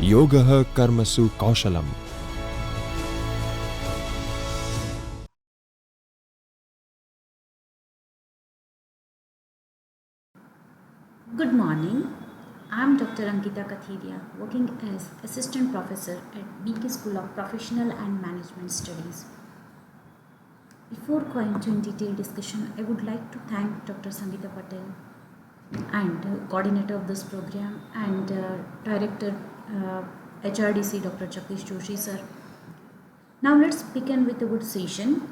योगः कर्मसु कौशलम्. Good morning. I am Dr. Ankita Kathiria, working as Assistant Professor at BK School of Professional and Management Studies. Before going to in detailed discussion, I would like to thank Dr. Sangeeta Patel and coordinator of this program and Director HRDC Dr. Jagdish Joshi sir. Now let's begin with a good session.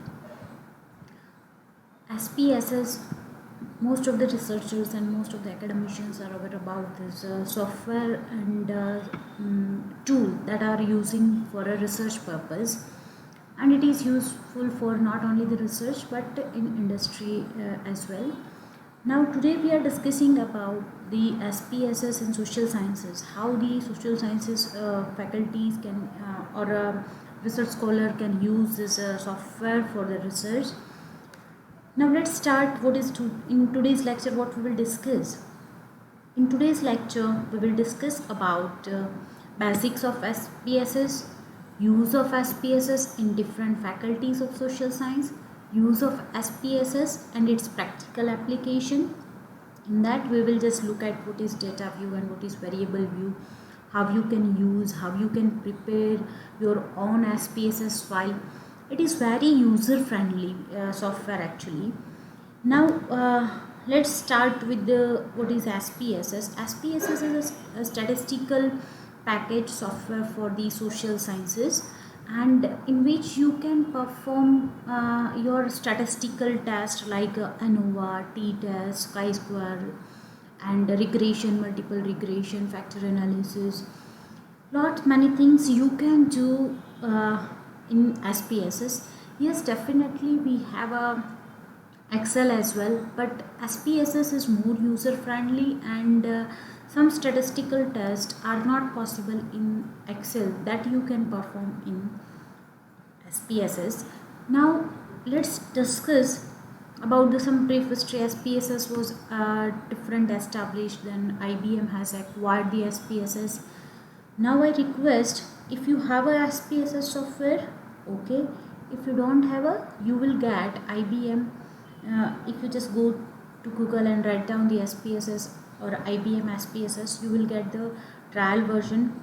SPSS, most of the researchers and most of the academicians are aware about this software and tool that are using for a research purpose, and it is useful for not only the research but in industry as well. Now today we are discussing about the SPSS in social sciences, how the social sciences faculties can or a research scholar can use this software for the research. Now let's start in today's lecture what we will discuss. In today's lecture we will discuss about basics of SPSS, use of SPSS in different faculties of social science, use of SPSS and its practical application. In that we will just look at what is data view and what is variable view, how you can use, how you can prepare your own SPSS file. It is very user friendly software actually. Now let's start with what is SPSS. SPSS is a statistical package software for the social sciences, and in which you can perform your statistical test like ANOVA, t-test, chi-square and regression, multiple regression, factor analysis. Lot many things you can do in SPSS. Yes, definitely we have a Excel as well, but SPSS is more user friendly, and some statistical tests are not possible in Excel that you can perform in SPSS. Now let's discuss about some brief history. SPSS was different established, then IBM has acquired the SPSS. Now I request, if you have a SPSS software, okay, if you don't have you will get IBM. If you just go to Google and write down the SPSS or IBM SPSS, you will get the trial version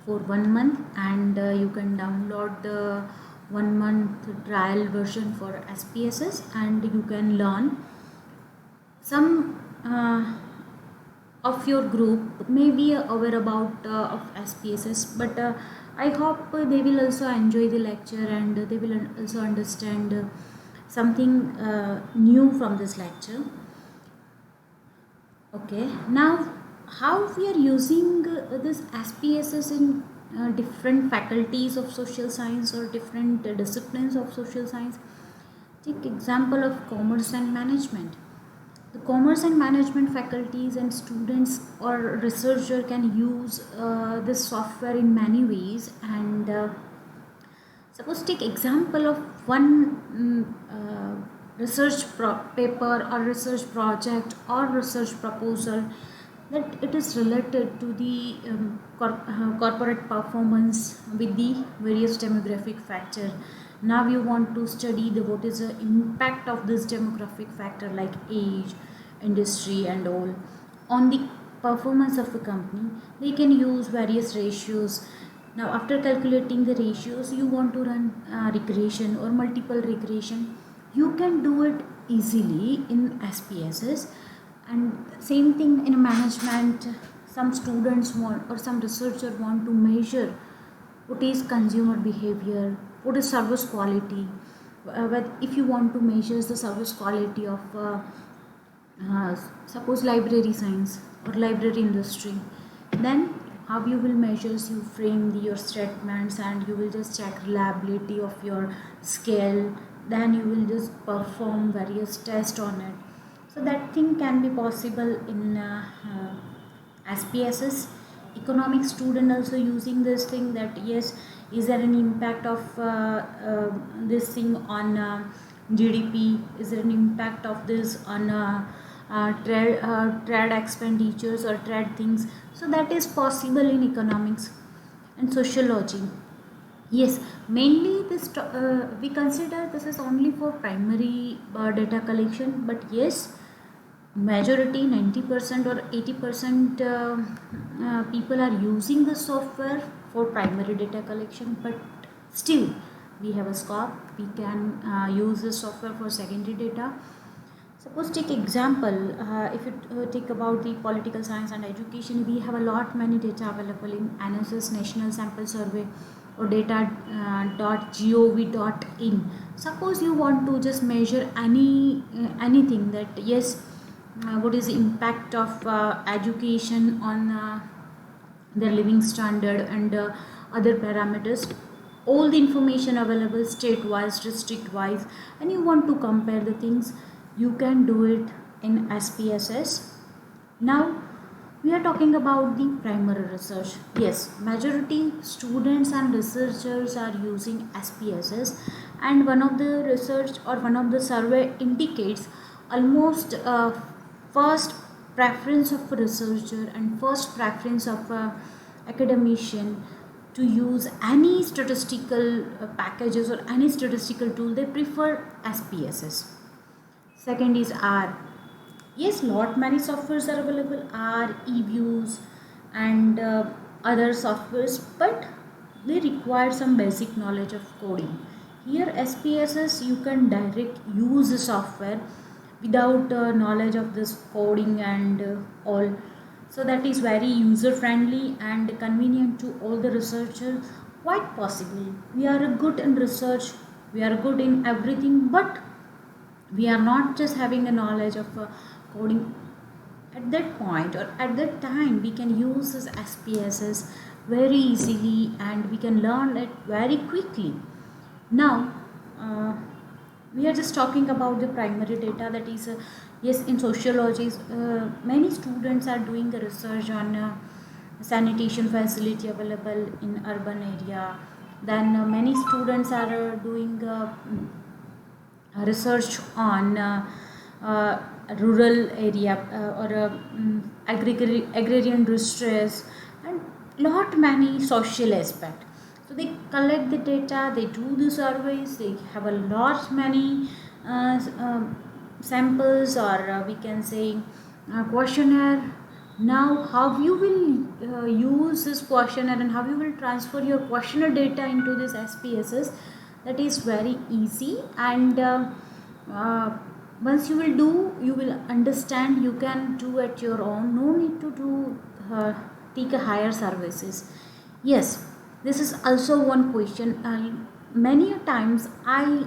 for 1 month, and you can download the 1 month trial version for SPSS and you can learn. Some of your group may be aware about of SPSS, but I hope they will also enjoy the lecture and they will also understand something new from this lecture. Okay, now how we are using this SPSS in different faculties of social science or different disciplines of social science. Take example of commerce and management. The commerce and management faculties and students or researcher can use this software in many ways, and suppose take example of one research paper or research project or research proposal that it is related to the corporate performance with the various demographic factor. Now you want to study what is the impact of this demographic factor like age, industry and all on the performance of a company. They can use various ratios. Now after calculating the ratios, you want to run regression or multiple regression. You can do it easily in SPSS. And same thing in management, some students want or some researcher want to measure what is consumer behavior, what is service quality. But if you want to measure the service quality of suppose library science or library industry, then how you will measure, you frame your statements and you will just check reliability of your scale, then you will just perform various tests on it. So that thing can be possible in SPSS. Economic student also using this thing, that yes, is there an impact of this thing on GDP, is there an impact of this on trade expenditures or trade things. So that is possible in economics. and sociology. Yes, mainly we consider this is only for primary data collection, but yes, majority 90% or 80% people are using the software for primary data collection, but still we have a scope. We can use the software for secondary data. Suppose take example, if you take about the political science and education, we have a lot many data available in NSS National Sample Survey or data.gov.in. Suppose you want to just measure anything, that yes, what is the impact of education on their living standard and other parameters, all the information available state wise, district wise, and you want to compare the things, you can do it in SPSS. Now we are talking about the primary research. Yes, majority students and researchers are using SPSS, and one of the research or one of the survey indicates almost first preference of a researcher and first preference of a academician to use any statistical packages or any statistical tool, they prefer SPSS. Second is R. Yes, lot many softwares are available, R, eViews and other softwares, but they require some basic knowledge of coding. Here SPSS, you can direct use the software without knowledge of this coding and all. So that is very user friendly and convenient to all the researchers. Quite possible we are good in research, we are good in everything, but we are not just having a knowledge of coding. At that point or at that time, we can use this SPSS very easily and we can learn it very quickly. Now we are just talking about the primary data, that is yes, in sociology many students are doing the research on sanitation facility available in urban area. Then many students are doing research on rural area or agrarian distress and lot many social aspect. So they collect the data, they do the surveys, they have a lot many samples or we can say questionnaire. Now how you will use this questionnaire and how you will transfer your questionnaire data into this SPSS, that is very easy. And once you will do, you will understand, you can do at your own, no need to do take a higher services. Yes, this is also one question. Many a times I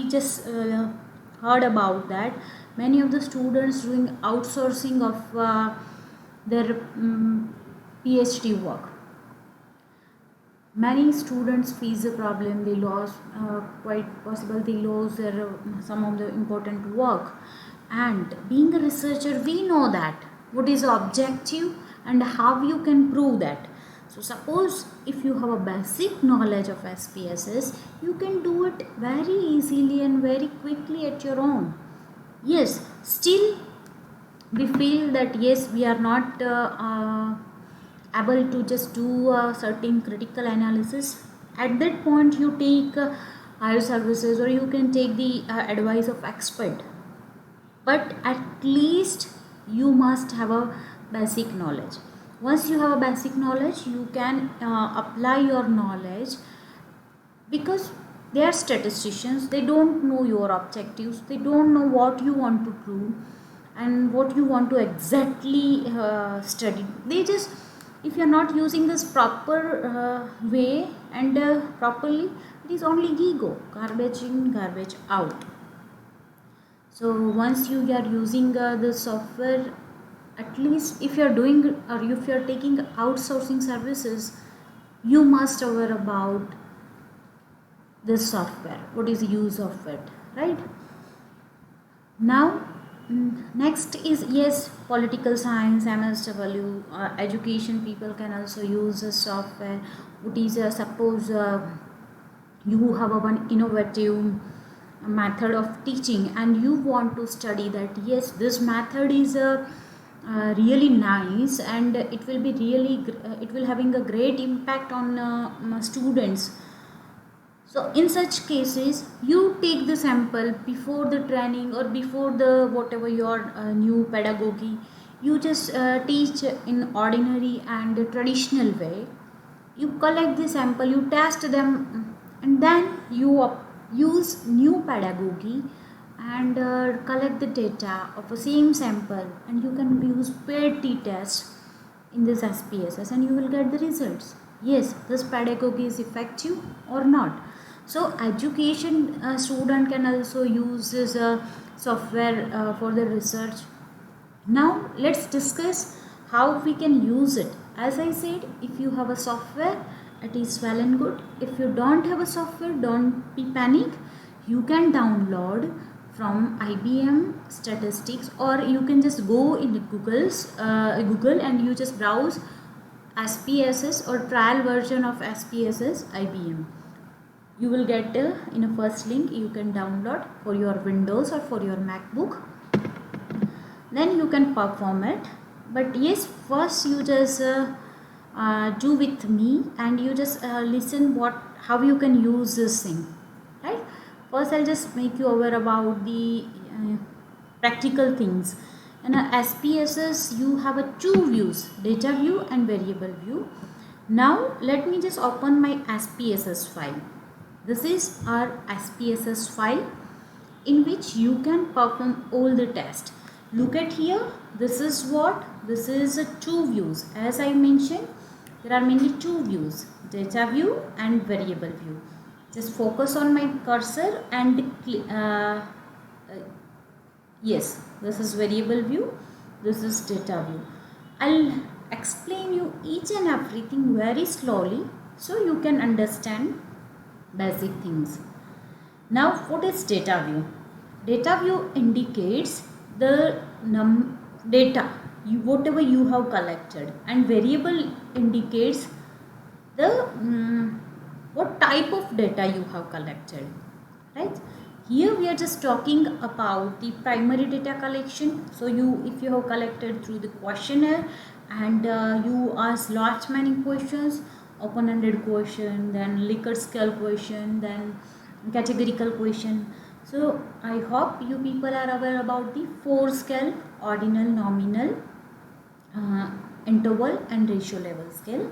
just heard about that many of the students doing outsourcing of their PhD work. Many students face a problem, they lost quite possible they lose their some of the important work. And being a researcher, we know that what is the objective and how you can prove that. So suppose if you have a basic knowledge of SPSS, you can do it very easily and very quickly at your own. Yes, still we feel that yes, we are not able to just do a certain critical analysis. At that point you take higher services or you can take the advice of expert, but at least you must have a basic knowledge. Once you have a basic knowledge, you can apply your knowledge, because they are statisticians, they don't know your objectives, they don't know what you want to prove and what you want to exactly study. They just, if you are not using this proper way and properly, it is only ego, garbage in, garbage out. So once you are using the software, at least if you are doing or if you are taking outsourcing services, you must aware about this software, what is the use of it, right? Now next is yes, political science, MSW, education people can also use the software. What is suppose you have a one innovative method of teaching and you want to study that yes, this method is really nice, and it will be it will having a great impact on students. So in such cases, you take the sample before the training or before the whatever your new pedagogy. You just teach in ordinary and traditional way. You collect the sample, you test them, and then you use new pedagogy and collect the data of the same sample, and you can use paired t-test in this SPSS, and you will get the results. Yes, this pedagogy is effective or not. So education student can also use this software for the research. Now let's discuss how we can use it. As I said, if you have a software, it is well and good. If you don't have a software, don't be panic. You can download from IBM statistics, or you can just go in Google and you just browse SPSS or trial version of SPSS IBM. You will get in a first link you can download for your Windows or for your MacBook. Then you can perform it. But yes, first you just do with me, and you just listen how you can use this thing, right? First I'll just make you aware about the practical things. In a SPSS you have two views, data view and variable view. Now let me just open my SPSS file. This is our SPSS file in which you can perform all the tests. Look at here, this is two views. As I mentioned, there are mainly two views, data view and variable view. Just focus on my cursor and yes, this is variable view, this is data view. I'll explain you each and everything very slowly so you can understand basic things. Now what is data view? Data view indicates the data whatever you have collected, and variable indicates the what type of data you have collected, right? Here we are just talking about the primary data collection. So if you have collected through the questionnaire and you ask lots many questions, open-ended question, then Likert scale question, then categorical question. So I hope you people are aware about the 4 scale: ordinal, nominal, interval and ratio level scale.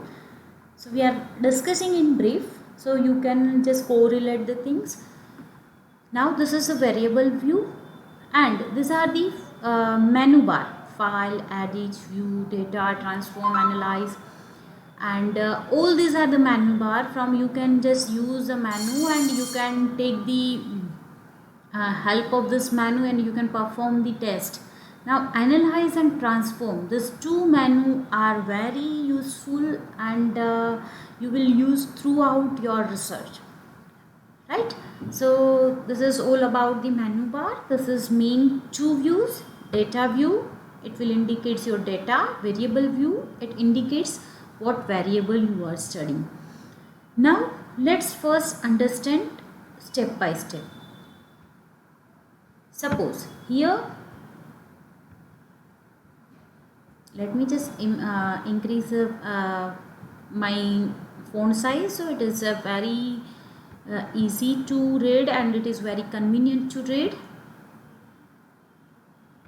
So we are discussing in brief, so you can just correlate the things. Now this is a variable view, and these are the menu bar: file, edit, view, data, transform, analyze, and all these are the menu bar. From you can just use the menu and you can take the help of this menu and you can perform the test. Now analyze and transform, these two menu are very useful and you will use throughout your research, right? So this is all about the menu bar. This is main two views: data view, it will indicate your data; variable view, it indicates what variable you are studying. Now let's first understand step by step. Suppose here, let me just increase my font size so it is very easy to read and it is very convenient to read.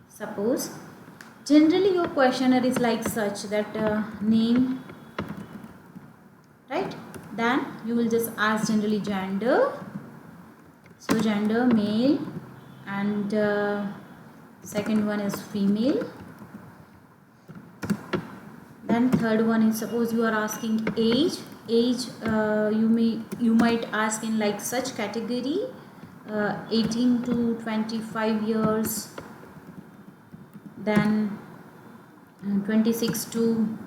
Suppose generally your questionnaire is like such that name, right? Then you will just ask generally gender. So gender male, and second one is female. Then third one is, suppose you are asking age. You might ask in like such category, 18 to 25 years, then 26 to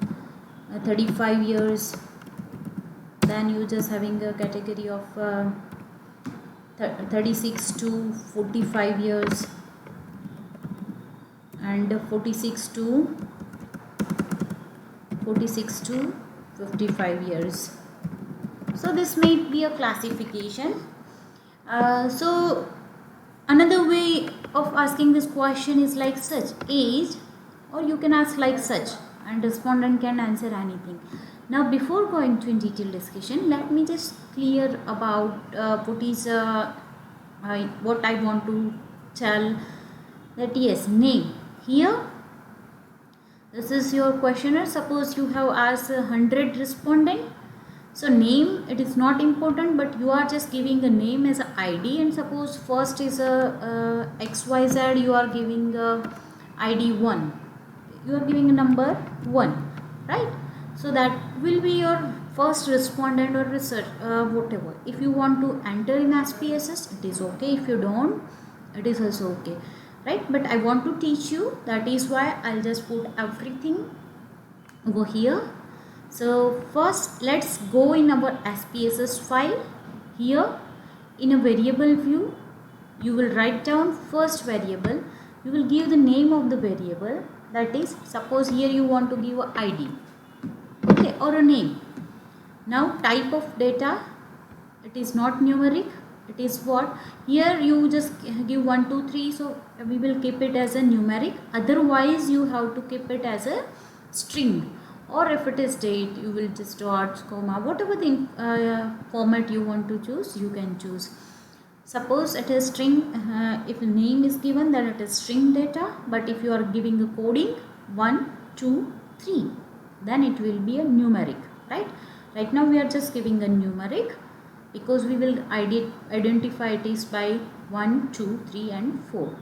35 years, then you just having a category of 36 to 45 years, and 46 to 55 years. So this may be a classification. So another way of asking this question is like such: age, or you can ask like such, and respondent can answer anything. Now before going to in detailed discussion, let me just clear about what I want to tell, that yes, name. Here this is your questionnaire. Suppose you have asked 100 respondent. So name, it is not important, but you are just giving a name as a ID, and suppose first is a XYZ, you are giving a ID 1. You are giving a number 1, right? So that will be your first respondent or research, whatever. If you want to enter in SPSS, it is okay. If you don't, it is also okay, right? But I want to teach you, that is why I'll just put everything over here. So first let's go in our SPSS file. Here in a variable view, you will write down first variable. You will give the name of the variable, that is, suppose here you want to give a ID, okay, or a name. Now type of data, it is not numeric, it is what, here you just give 1 2 3, so we will keep it as a numeric. Otherwise you have to keep it as a string, or if it is date, you will just dot, comma, whatever the format you want to choose, you can choose. Suppose it is string, if name is given, then it is string data, but if you are giving a coding 1 2 3, then it will be a numeric, right? Right now we are just giving a numeric, because we will identify it is by 1 2 3 and 4.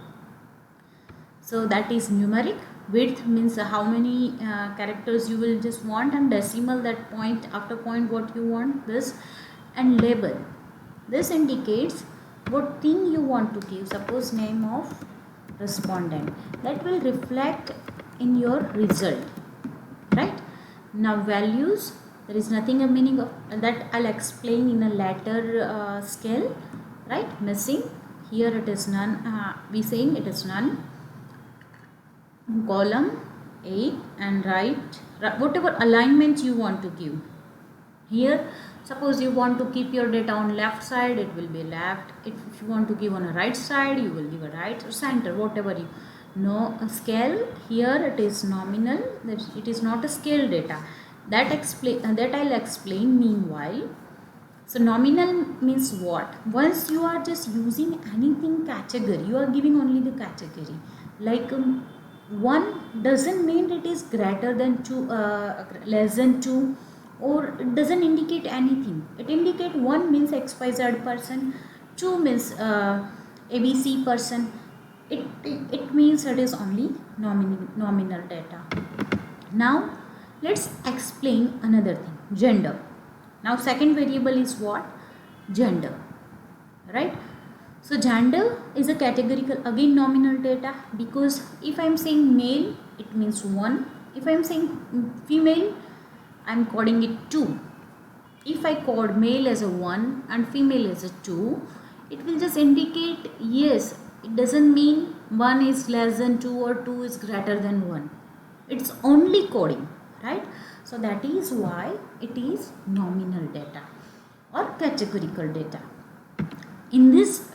So that is numeric. Width means how many characters you will just want, and decimal, that point after point what you want, this. And label, this indicates what thing you want to give. Suppose name of respondent, that will reflect in your result, right? Now values, there is nothing a meaning of that, I'll explain in a later scale, right? Missing, here it is none, we saying it is none. Column A and right, whatever alignment you want to give. Here suppose you want to keep your data on left side, it will be left. If you want to give on a right side, you will give a right, or center, whatever you know. A scale, here it is nominal, it is not a scale data. That I'll explain meanwhile. So nominal means what? Once you are just using anything category, you are giving only the category. Like 1 doesn't mean it is greater than 2, less than 2, or it doesn't indicate anything. It indicate 1 means XYZ person, 2 means ABC person. It means it is only nominal data. Now let's explain another thing, gender. Now second variable is what? Gender, right? So gender is a categorical, again nominal data, because if I am saying male, it means 1. If I am saying female, I am coding it 2. If I code male as a 1 and female as a 2, it will just indicate yes. It doesn't mean 1 is less than 2 or 2 is greater than 1. It's only coding, right? So that is why it is nominal data or categorical data. In this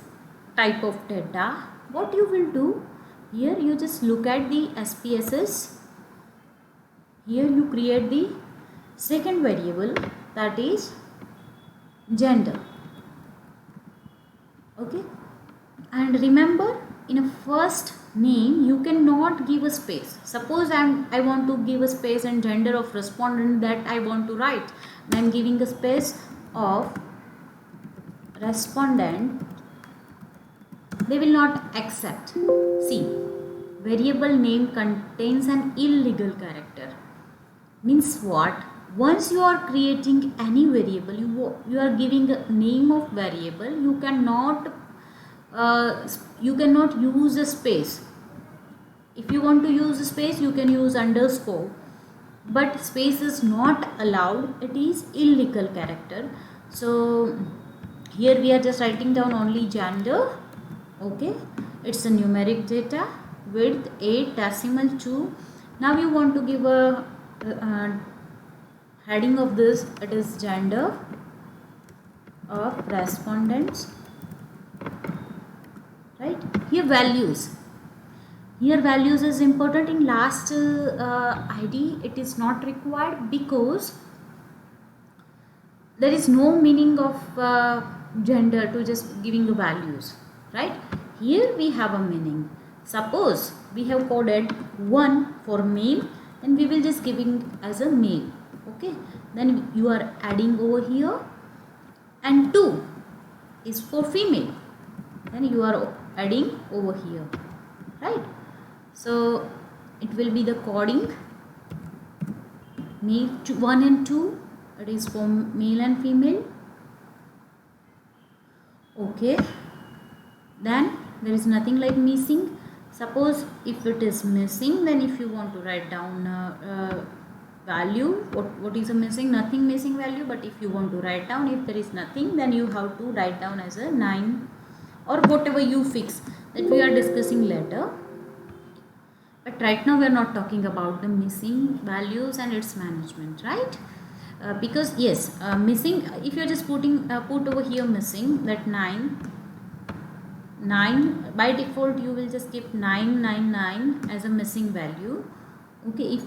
type of data, what you will do, here you just look at the SPSS. Here you create the second variable, that is gender, okay? And remember, in a first name you cannot give a space. Suppose I want to give a space and gender of respondent, that I want to write, and I am giving a space of respondent, they will not accept. See, variable name contains an illegal character. Means what? Once you are creating any variable, you are giving a name of variable, you cannot use a space. If you want to use a space, you can use underscore, but space is not allowed. It is illegal character. So here we are just writing down only gender, okay? It's a numeric data, width 8, decimal 2. Now you want to give a heading of this, it is gender of respondents, right? Here values, Here values is important. In last id it is not required because there is no meaning of gender to just giving the values, right? Here we have a meaning. Suppose we have coded 1 for male, then we will just giving as a male. Okay, then you are adding over here, and 2 is for female, then you are adding over here, right? So it will be the coding male 1 and 2, it is for male and female. Okay, then there is nothing like missing. Suppose if it is missing, then if you want to write down value, what is a missing? Nothing missing value. But if you want to write down, if there is nothing, then you have to write down as a 9 or whatever you fix, that we are discussing later. But right now we are not talking about the missing values and its management, right? Because yes, missing, if you are just putting put over here missing, that 9 by default you will just keep 999 as a missing value. Okay, if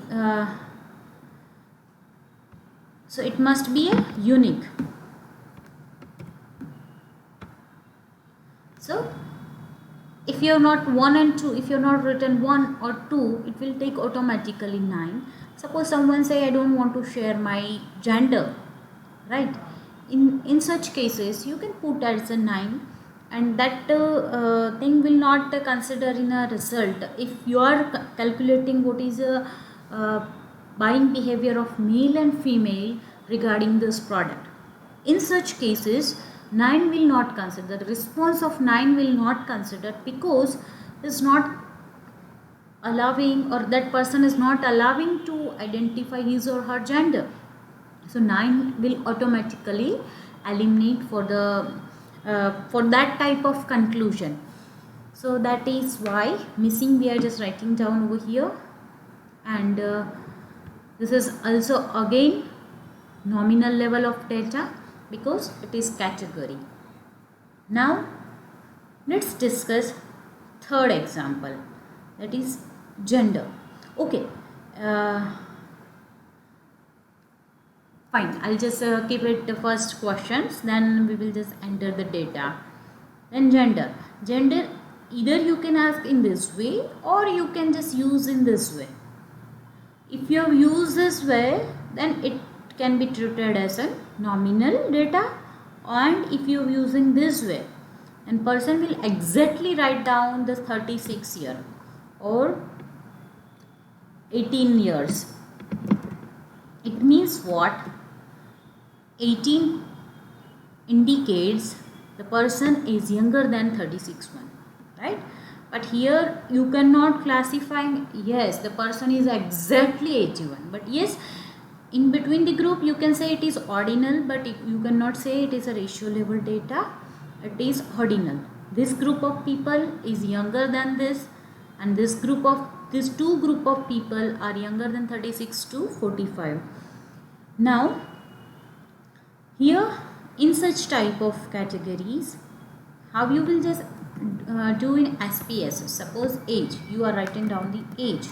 so it must be a unique. So if you have not 1 and 2, if you have not written 1 or 2, it will take automatically 9. Suppose someone say I don't want to share my gender, right? In such cases you can put as a 9, and that thing will not consider in a result if you are calculating what is a buying behavior of male and female regarding this product. In such cases 9 will not consider, the response of 9 will not consider, because it's not allowing, or that person is not allowing to identify his or her gender. So 9 will automatically eliminate for the for that type of conclusion. So that is why missing we are just writing down over here. And this is also again nominal level of data because it is category. Now let's discuss third example, that is gender. Okay, fine, I'll just keep it the first questions, then we will just enter the data. Then gender either you can ask in this way or you can just use in this way. If you have used this way, then it can be treated as a nominal data, and if you are using this way, and person will exactly write down the 36 year or 18 years. It means what? 18 indicates the person is younger than 36 one, right? But here you cannot classify, yes, the person is exactly 81, but yes, in between the group you can say it is ordinal, but you cannot say it is a ratio level data. It is ordinal. This group of people is younger than this, and this two group of people are younger than 36 to 45. Now here in such type of categories, how you will just do in SPSS. Suppose age, you are writing down the age,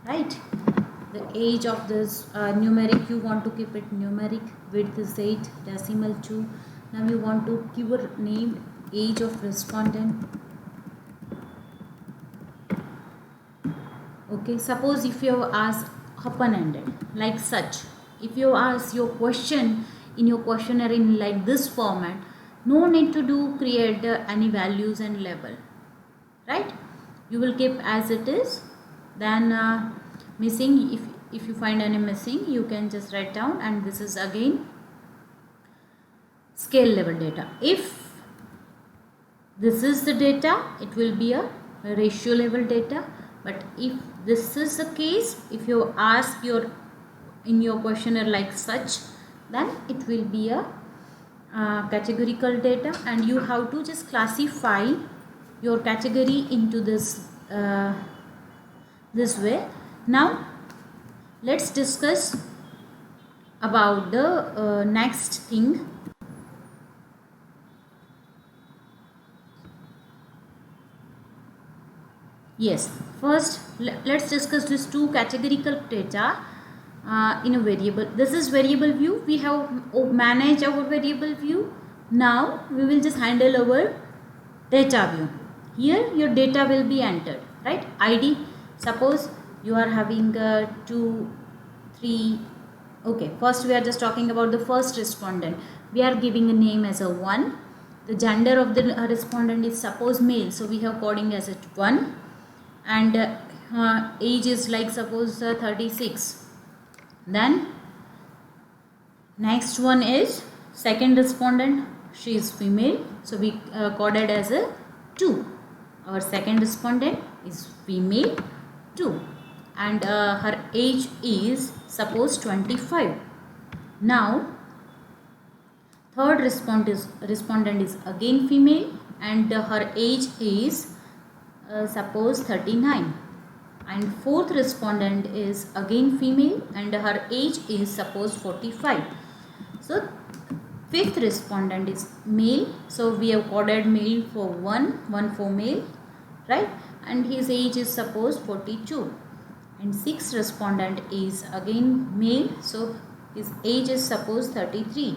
right? The age of this numeric, you want to keep it numeric, width is 8, decimal 2. Now you want to give a name, age of respondent. Okay, suppose if you have asked open-ended like such, if you ask your question in your questionnaire in like this format, no need to create any values and label, right? You will keep as it is. Then missing, if you find any missing, you can just write down, and this is again scale level data. If this is the data, it will be a ratio level data. But if this is the case, if you ask in your questionnaire like such, then it will be a categorical data, and you have to just classify your category into this this way. Now let's discuss about the next thing. Yes, First, let's discuss these two categorical data in a variable. This is variable view. We have managed our variable view. Now we will just handle our data view. Here your data will be entered, right? ID. Suppose you are having 2, 3. Okay, first we are just talking about the first respondent. We are giving a name as a 1. The gender of the respondent is suppose male, so we have coding as a 1. And age is like suppose 36. Then next one is second respondent. She is female, so we coded as a 2. Our second respondent is female 2, and her age is suppose 25. Now third respondent is again female, and her age is suppose 39. And fourth respondent is again female, and her age is suppose 45. So fifth respondent is male, so we have coded male for 1 for male, right? And his age is suppose 42. And sixth respondent is again male, so his age is suppose 33.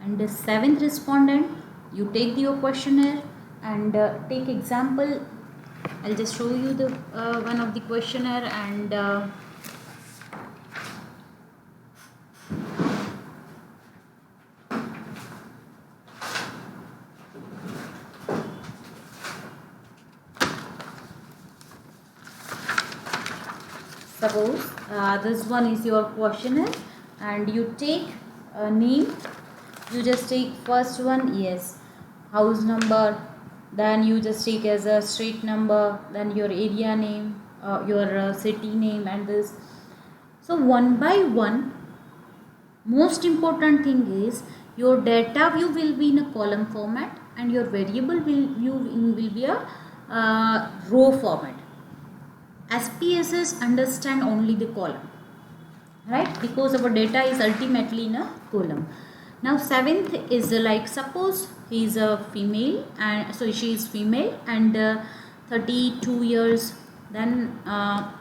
And the seventh respondent, you take your questionnaire and take example. I'll just show you the one of the questionnaire, and suppose this one is your questionnaire, and you take a name. You just take first one, yes, house number, then you just take as a street number, then your area name, your city name, and this. So one by one, most important thing is your data view will be in a column format, and your variable view will be a row format. SPSS understand only the column, right? Because our data is ultimately in a column. Now seventh is like suppose he is a female, and so she is female and 32 years. Then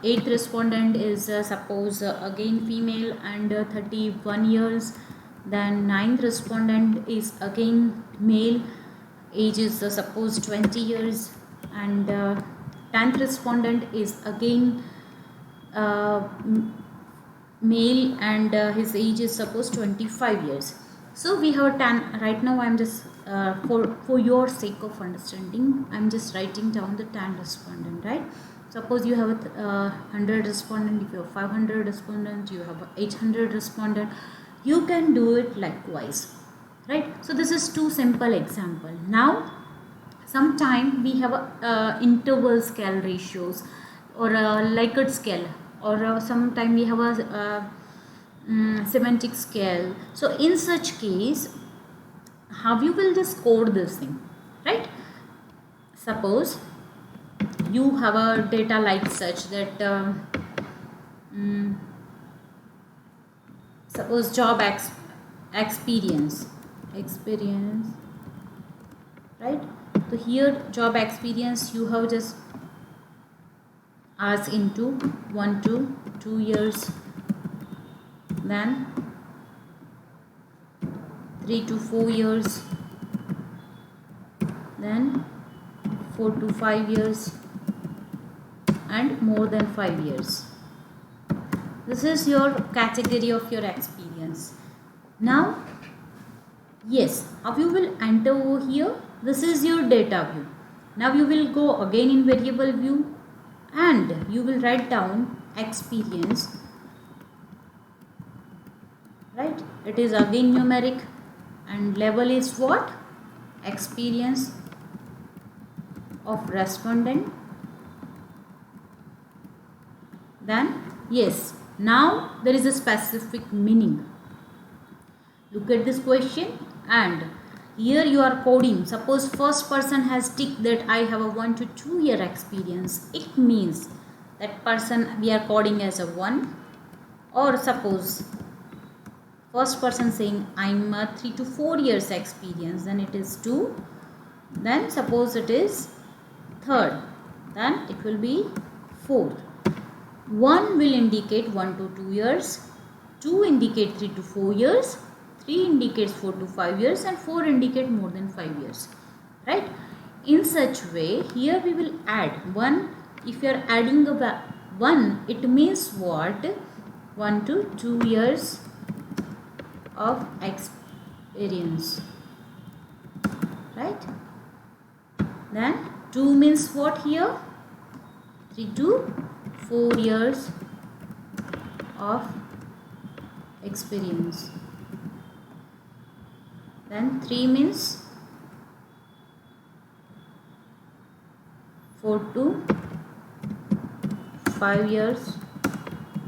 eighth respondent is suppose again female and 31 years. Then ninth respondent is again male, age is suppose 20 years. And 10th respondent is again male, and his age is suppose 25 years. So we have 10. Right now I am just for your sake of understanding, I am just writing down the 10 respondent, right? Suppose you have a 100 respondent, if you have 500 respondent, you have 800 respondent, you can do it likewise, right? So this is two simple example. Now sometime we have a interval scale ratios, or a Likert scale, or sometime we have a semantic scale. So in such case, how you will just code this thing, right? Suppose you have a data like such that suppose job experience, right? So here job experience you have just asked into 1 to 2 years, then 3 to 4 years, then 4 to 5 years, and more than 5 years. This is your category of your experience. Now, yes, how you will enter over here? This is your data view. Now you will go again in variable view, and you will write down experience, right? It is again numeric, and level is what? Experience of respondent. Then yes, now there is a specific meaning. Look at this question, and here you are coding. Suppose first person has ticked that I have a 1 to 2 year experience. It means that person we are coding as a 1. Or suppose first person saying I'm a 3 to 4 years experience, then it is 2. Then suppose it is third, then it will be fourth. 1 will indicate 1 to 2 years, 2 indicate 3 to 4 years, 3 indicates 4 to 5 years, and 4 indicate more than 5 years, right? In such way, here we will add 1. If you are adding a 1, it means what? 1 to 2 years of experience, right? Then 2 means what here? 3 to 4 years of experience. Then 3 means 4 to 5 years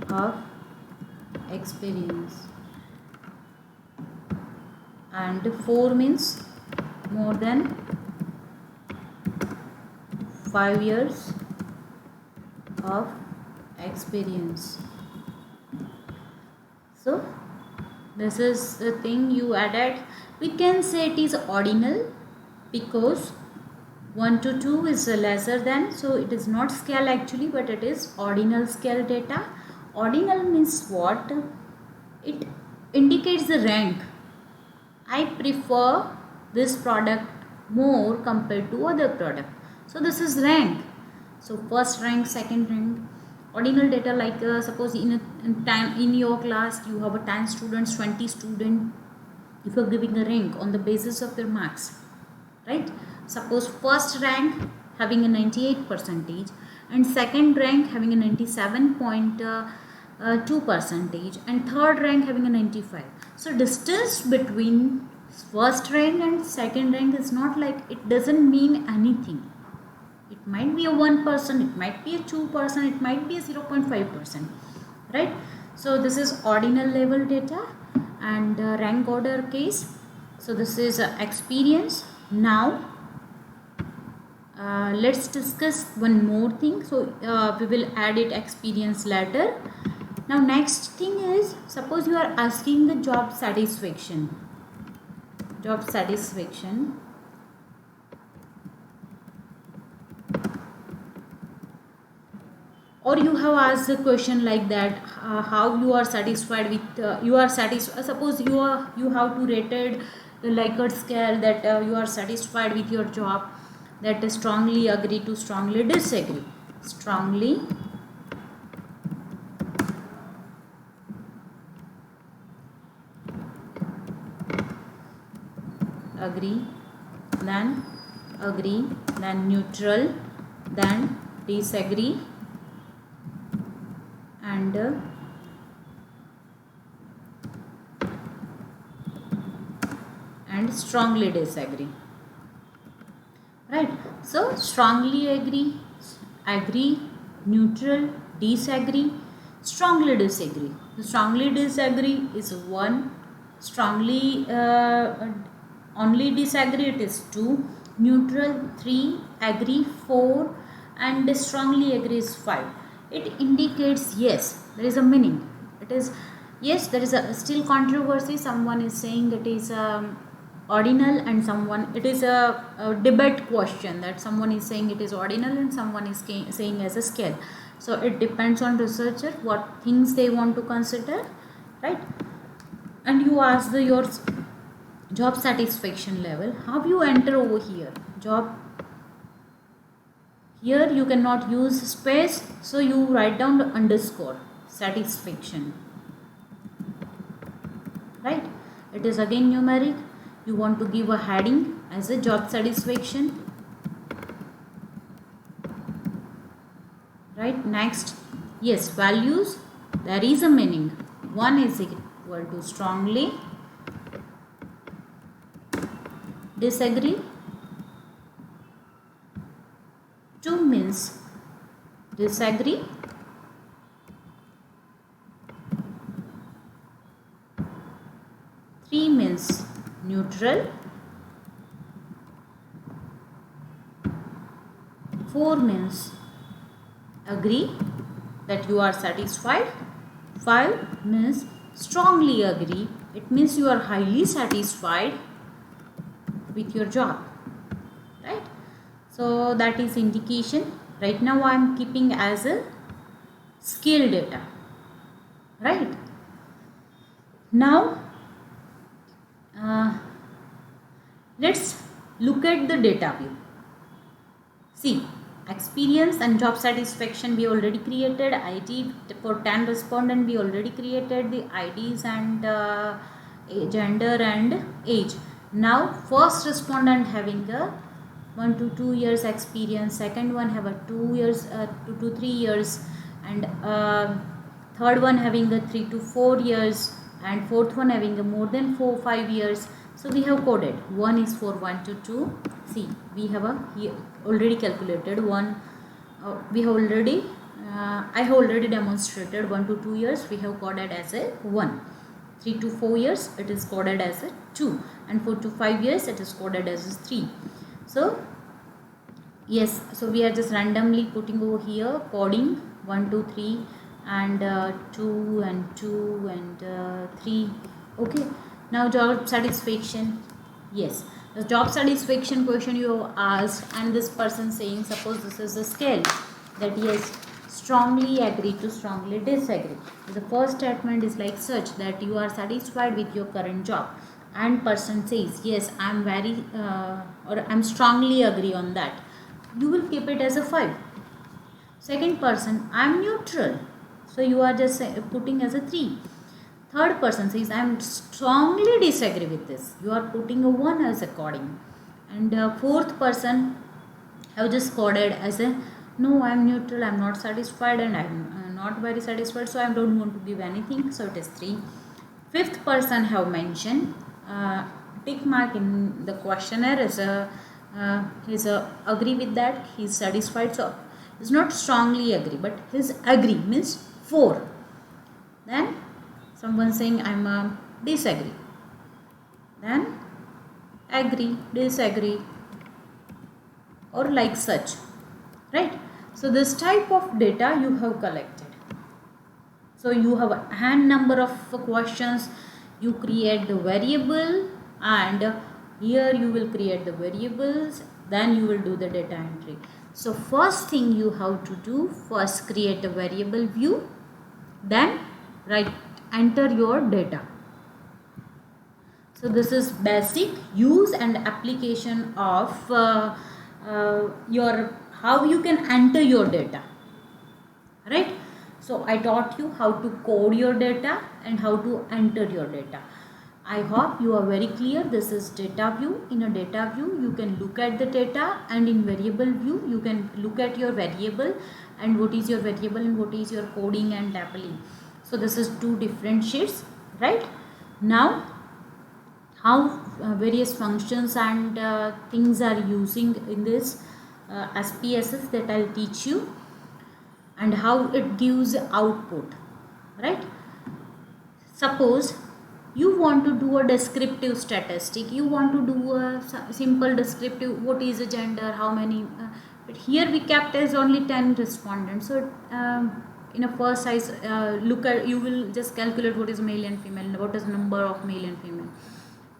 of experience, and 4 means more than 5 years of experience. So this is the thing you added. We can say it is ordinal because 1 to 2 is lesser than, so it is not scale actually, but it is ordinal scale data. Ordinal means what? It indicates the rank. I prefer this product more compared to other product. So this is rank. So first rank, second rank. Ordinal data, like suppose in your class you have a 10 students, 20 students. If you are giving a rank on the basis of their marks, right? Suppose first rank having a 98 percentage and second rank having a 97.2 percentage and third rank having a 95. So distance between first rank and second rank is not like, it doesn't mean anything. It might be a 1%, it might be a 2%, it might be a 0.5%, right? So this is ordinal level data and rank order case. So this is experience. Now let's discuss one more thing. So we will add it experience later. Now next thing is, suppose you are asking the job satisfaction. Job satisfaction. Or you have asked a question like that, how you are satisfied with suppose you have to rated the Likert scale, that you are satisfied with your job, that is strongly agree to strongly disagree. Strongly agree, then neutral, then disagree, and strongly disagree, right? So strongly agree, neutral, disagree, strongly disagree. So strongly disagree is 1, strongly only disagree it is 2, neutral 3, agree 4, and strongly agree is 5. It indicates yes, there is a meaning. It is yes, there is a still controversy. Someone is saying it is ordinal, and someone, it is a debate question, that someone is saying it is ordinal and someone is saying as a scale. So it depends on researcher what things they want to consider, right? And you ask your job satisfaction level. How you enter over here? Job, here you cannot use space, so you write down the underscore satisfaction, right? It is again numeric. You want to give a heading as a job satisfaction, right? Next, yes, values, there is a meaning. 1 is equal to strongly disagree, 2 means disagree, 3 means neutral, 4 means agree, that you are satisfied, 5 means strongly agree, it means you are highly satisfied with your job, right? So that is indication. Right now I am keeping as a scale data, right? Now let's look at the data view. See, experience and job satisfaction we already created. ID for 10 respondent we already created the IDs and gender and age. Now first respondent having a 1 to 2 years experience, second one have a 2 years 2 to 3 years, and third one having a 3 to 4 years, and fourth one having a more than 5 years. So we have coded. One is for 1 to 2. See, we have already calculated one. We have already I have already demonstrated 1 to 2 years we have coded as a 1. 3 to 4 years it is coded as a 2, and 4 to 5 years it is coded as a 3. So yes, so we are just randomly putting over here coding 1 2 3 and 2 and 2 and 3. Okay, now job satisfaction. Yes, the job satisfaction question you have asked, and this person saying, suppose this is a scale that yes, strongly agree to strongly disagree. The first statement is like such that you are satisfied with your current job, and person says yes, I am very or I am strongly agree on that. You will keep it as a 5. Second person, I am neutral, so you are just putting as a 3. Third person says I am strongly disagree with this, you are putting a 1 as according. And fourth person have just coded as a no, I am neutral, I am not satisfied, and I am not very satisfied, so I don't want to give anything, so it is 3. Fifth person have mentioned tick mark in the questionnaire as a agree with that, he is satisfied, so is not strongly agree, but his agree means 4. Then someone saying I am disagree, then agree, disagree, or like such, right? So this type of data you have collected. So you have a n number of questions, you create the variable, and here you will create the variables, then you will do the data entry. So first thing you have to do, first create a variable view, then enter your data. So this is basic use and application of your how you can enter your data, right? So I taught you how to code your data and how to enter your data. I hope you are very clear. This is data view. In a data view you can look at the data, and in variable view you can look at your variable and what is your variable and what is your coding and labeling. So this is 2 different sheets, right? Now how various functions and things are using in this SPSS, that I'll teach you, and how it gives output, right? Suppose you want to do a descriptive statistic, you want to do a simple descriptive, what is a gender, how many but here we kept as only 10 respondents. So in a first size look at, you will just calculate what is male and female, what is number of male and female.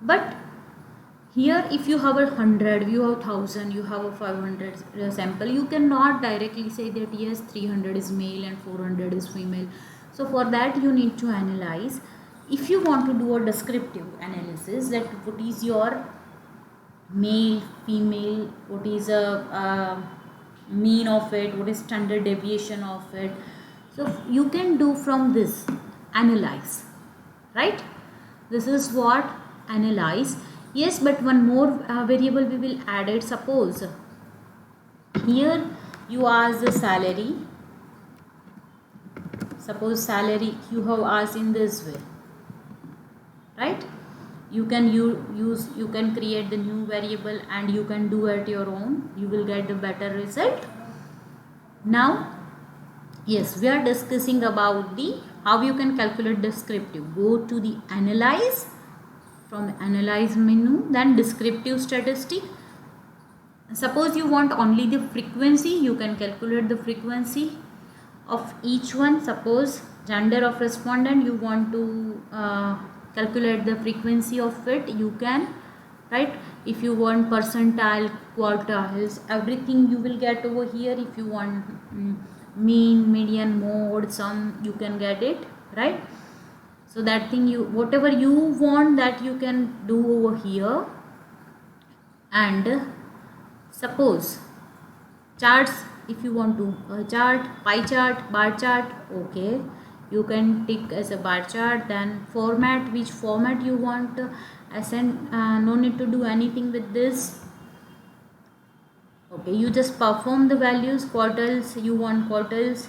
But here if you have 100, you have 1000, you have a 500 sample, you cannot directly say that yes 300 is male and 400 is female. So for that you need to analyze. If you want to do a descriptive analysis, that what is your male, female, what is a mean of it, what is standard deviation of it, so you can do from this analyze, right? This is what analyze. Yes, but one more variable we will add it. Suppose here you ask the salary, suppose salary you have asked in this way, right? You can you can create the new variable and you can do it your own, you will get the better result. Now yes, we are discussing about the how you can calculate descriptive. Go to the analyze, from analyze menu, then descriptive statistic. Suppose you want only the frequency, you can calculate the frequency of each one. Suppose gender of respondent, you want to calculate the frequency of it, you can, right? if you want percentile, quartiles, everything you will get over here. If you want mean, median, mode, sum, you can get it, right? So that thing, you whatever you want, that you can do over here. And suppose charts, if you want to chart, pie chart, bar chart, okay, you can tick as a bar chart. Then format, which format you want, ascend, no need to do anything with this. Okay, you just perform the values. Quartiles, you want quartiles,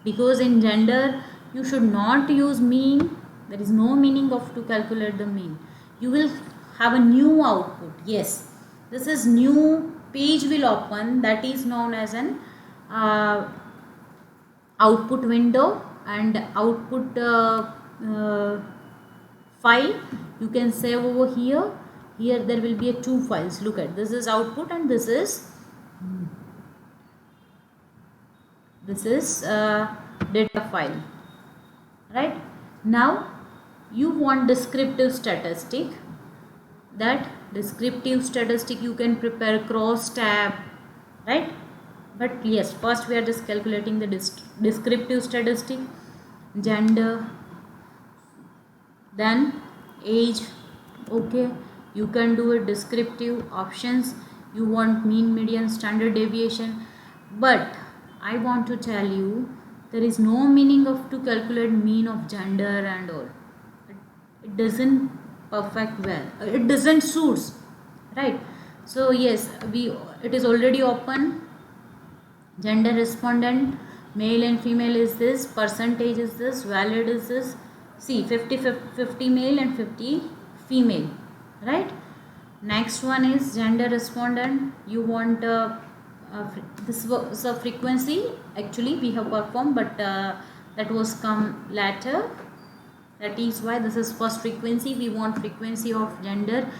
because in gender you should not use mean. There is no meaning of to calculate the mean. You will have a new output. Yes, this is new page will open, that is known as an output window. And output file you can save over here. Here there will be two files. Look at this, is output and this is data file, right? Now you want descriptive statistic. That descriptive statistic you can prepare cross tab, right? But yes, first we are just calculating the descriptive statistic. Gender, then age, okay, you can do it. Descriptive options, you want mean, median, standard deviation. But I want to tell you, there is no meaning of to calculate mean of gender and all. It doesn't perfect well, it doesn't suits, right? So yes, it is already open. Gender respondent, male and female is this, percentage is this, valid is this. See, 50 male and 50 female, right? Next one is gender respondent. You want this was a frequency, actually we have performed, but that was come later. That is why this is first frequency. We want frequency of gender,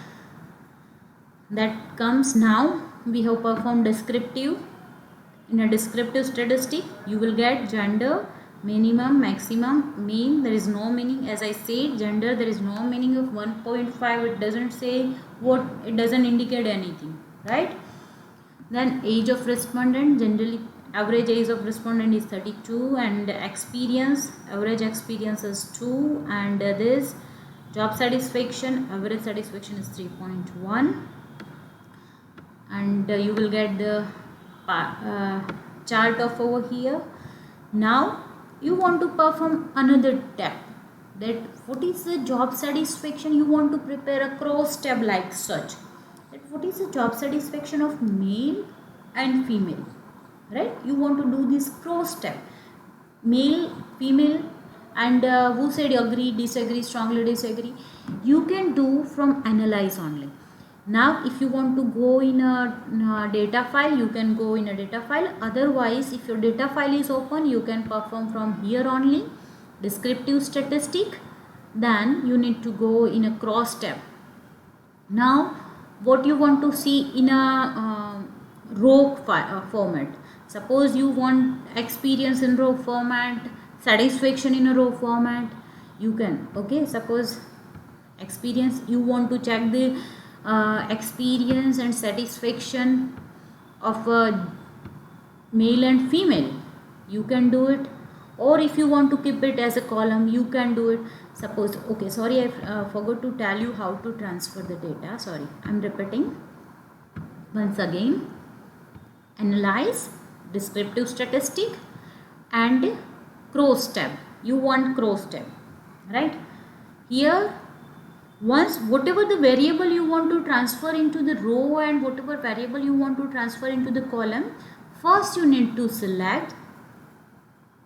that comes now. We have performed descriptive. In a descriptive statistic, you will get gender, minimum, maximum, mean. There is no meaning. As I said, gender, there is no meaning of 1.5. It doesn't say what, it doesn't indicate anything, right? Then age of respondent, generally average age of respondent is 32, and experience, average experience is 2, and this job satisfaction, average satisfaction is 3.1, and you will get the chart of over here. Now you want to perform another tab, that what is the job satisfaction. You want to prepare a cross tab like such, that what is the job satisfaction of male and female, right? You want to do this cross tab, male, female, and who said agree, disagree, strongly disagree, you can do from analyze only. Now if you want to go in a data file, you can go in a data file. Otherwise, if your data file is open, you can perform from here only. Descriptive statistic, then you need to go in a cross tab. Now what you want to see in a row format. Suppose you want experience in row format, satisfaction in a row format, you can, okay. Suppose experience, you want to check the experience and satisfaction of male and female, you can do it. Or if you want to keep it as a column, you can do it. Suppose, okay, sorry, I forgot to tell you how to transfer the data. Sorry, I'm repeating once again. Analyze, descriptive statistic, and cross tab. You want cross tab, right? Here, once whatever the variable you want to transfer into the row and whatever variable you want to transfer into the column, first you need to select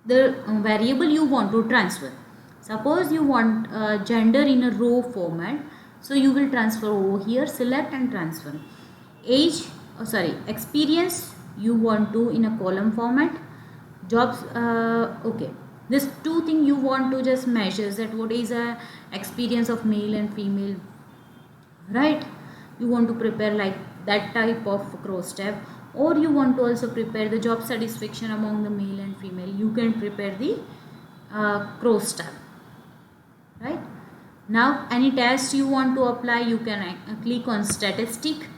the variable you want to transfer. Suppose you want gender in a row format, so you will transfer over here, select and transfer. Age, experience, you want to in a column format. Jobs, okay, this two thing you want to just measure, that what is a experience of male and female, right? You want to prepare like that type of cross tab. Or you want to also prepare the job satisfaction among the male and female, you can prepare the cross tab, right? Now any test you want to apply, you can click on statistic,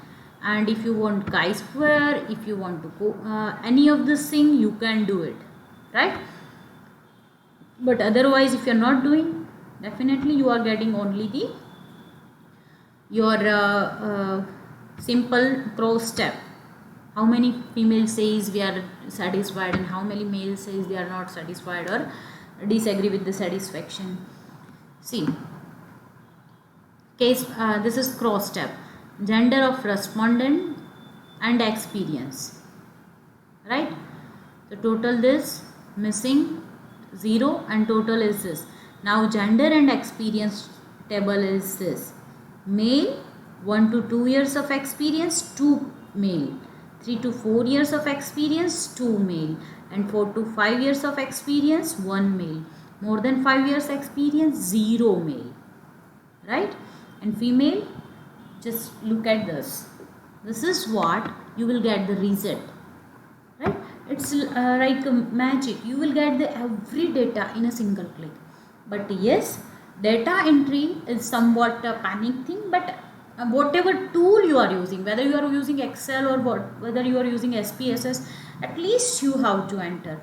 and if you want chi-square, if you want to go any of this thing, you can do it, right? But otherwise, if you are not doing, definitely you are getting only the your simple cross step. How many females says we are satisfied and how many males says they are not satisfied or disagree with the satisfaction. See, case this is cross step, gender of respondent and experience, right? The total this missing 0 and total is this. Now gender and experience table is this: male 1 to 2 years of experience 2 male, 3 to 4 years of experience 2 male, and 4 to 5 years of experience 1 male, more than 5 years experience 0 male, right? And female, just look at this. This is what you will get the result, right? It's like magic. You will get the every data in a single click. But yes, data entry is somewhat a panic thing, but whatever tool you are using, whether you are using Excel or whether you are using SPSS, at least you have to enter.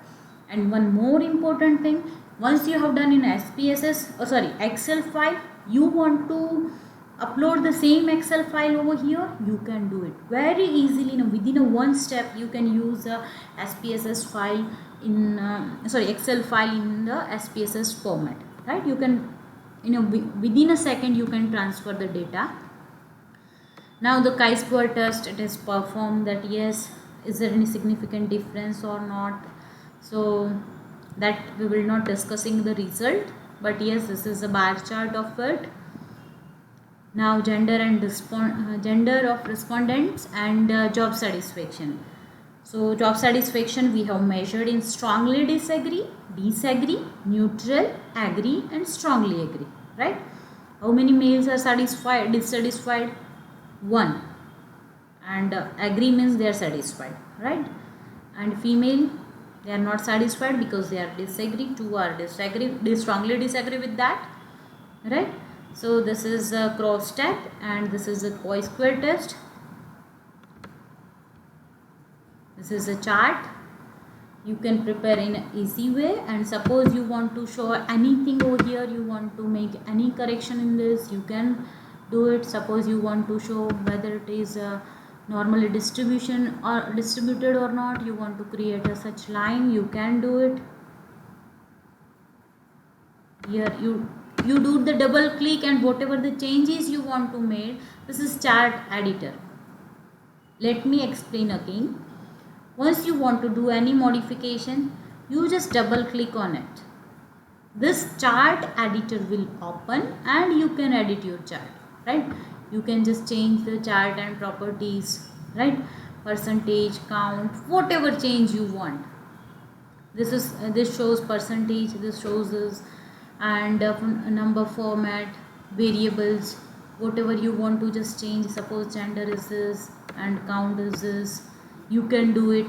And one more important thing, once you have done in Excel file, you want to upload the same Excel file over here, you can do it very easily. Within a one step, you can use a SPSS file in Excel file in the SPSS format, right? You can, within a second you can transfer the data. Now the chi-square test, it is performed, that yes, is there any significant difference or not. So that we will not discussing the result, but yes, this is a bar chart of it. Now gender of respondents and job satisfaction. So job satisfaction we have measured in strongly disagree, neutral, agree and strongly agree, right? How many males are satisfied, dissatisfied? 1. And agree means they are satisfied, right? And female, they are not satisfied because they are disagree. 2 are they strongly disagree with that, right? So this is a cross step and this is a chi-square test. This is a chart you can prepare in an easy way. And suppose you want to show anything over here, you want to make any correction in this, you can do it. Suppose you want to show whether it is normally distributed or not, you want to create a such line, you can do it. Here you do the double click and whatever the changes you want to make, this is chart editor. Let me explain again. Once you want to do any modification, you just double click on it. This chart editor will open and you can edit your chart, right? You can just change the chart and properties, right? Percentage, count, whatever change you want. This shows percentage, this shows this, and number format, variables, whatever you want to just change. Suppose gender is this and count is this, you can do it.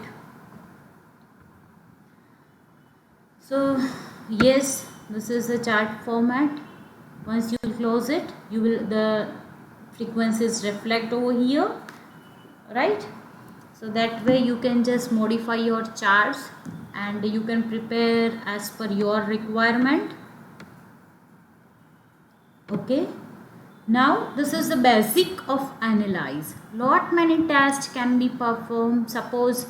So yes, this is the chart format. Once you close it, the frequencies reflect over here, right? So that way you can just modify your charts and you can prepare as per your requirement. Okay, now this is the basic of analyze. Lot many tests can be performed. Suppose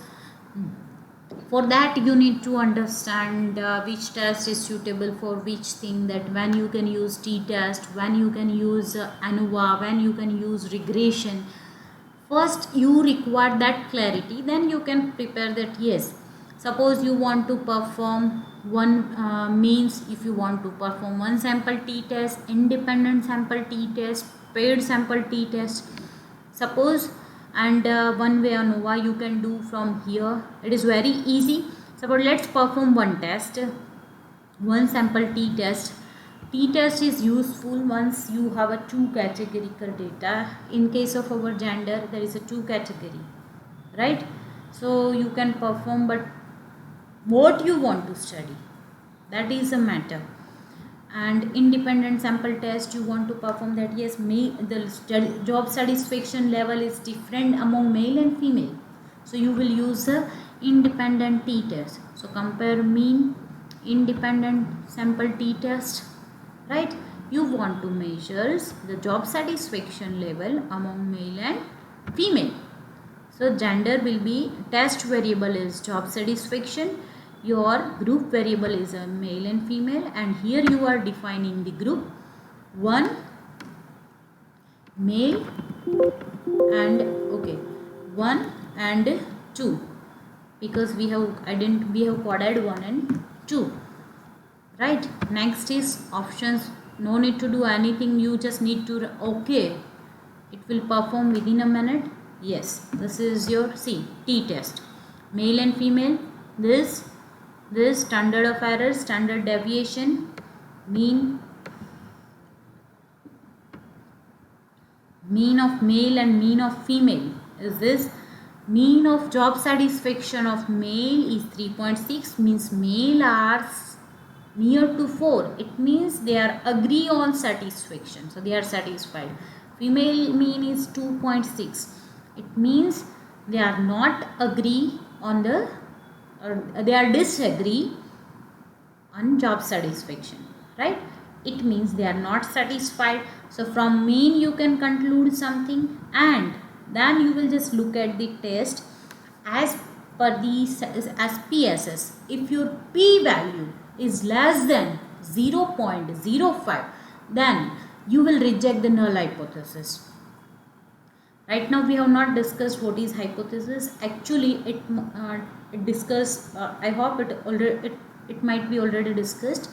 for that you need to understand which test is suitable for which thing, that when you can use t-test, when you can use ANOVA, when you can use regression. First you require that clarity, then you can prepare that. Yes, suppose you want to perform one means if you want to perform one sample t-test, independent sample t-test, paired sample t-test, suppose, and one way ANOVA you can do from here. It is very easy. Suppose let's perform one test, one sample t-test. T-test is useful once you have a 2 categorical data. In case of our gender, there is a 2 category, right? So you can perform, but what you want to study, that is a matter. and independent sample test, you want to perform that yes, the job satisfaction level is different among male and female, so you will use the independent t-test. So compare mean, independent sample t-test, right? You want to measure the job satisfaction level among male and female. So gender will be, test variable is job satisfaction, your group variable is a male and female, and here you are defining the group 1 male and 1 and 2, because we have coded 1 and 2, right? Next is options, no need to do anything, you just need to it will perform within a minute. Yes, this is your t-test, male and female, this standard of error, standard deviation, mean of male and mean of female is this. Mean of job satisfaction of male is 3.6, means male are near to 4, it means they are agree on satisfaction, so they are satisfied. Female mean is 2.6, it means they are not agree on the, or they are disagree on job satisfaction, right? It means they are not satisfied. So from mean you can conclude something, and then you will just look at the test as per the as PSS. If your p value is less than 0.05, then you will reject the null hypothesis. Right now we have not discussed what is hypothesis. Actually it discussed, I hope it might be already discussed.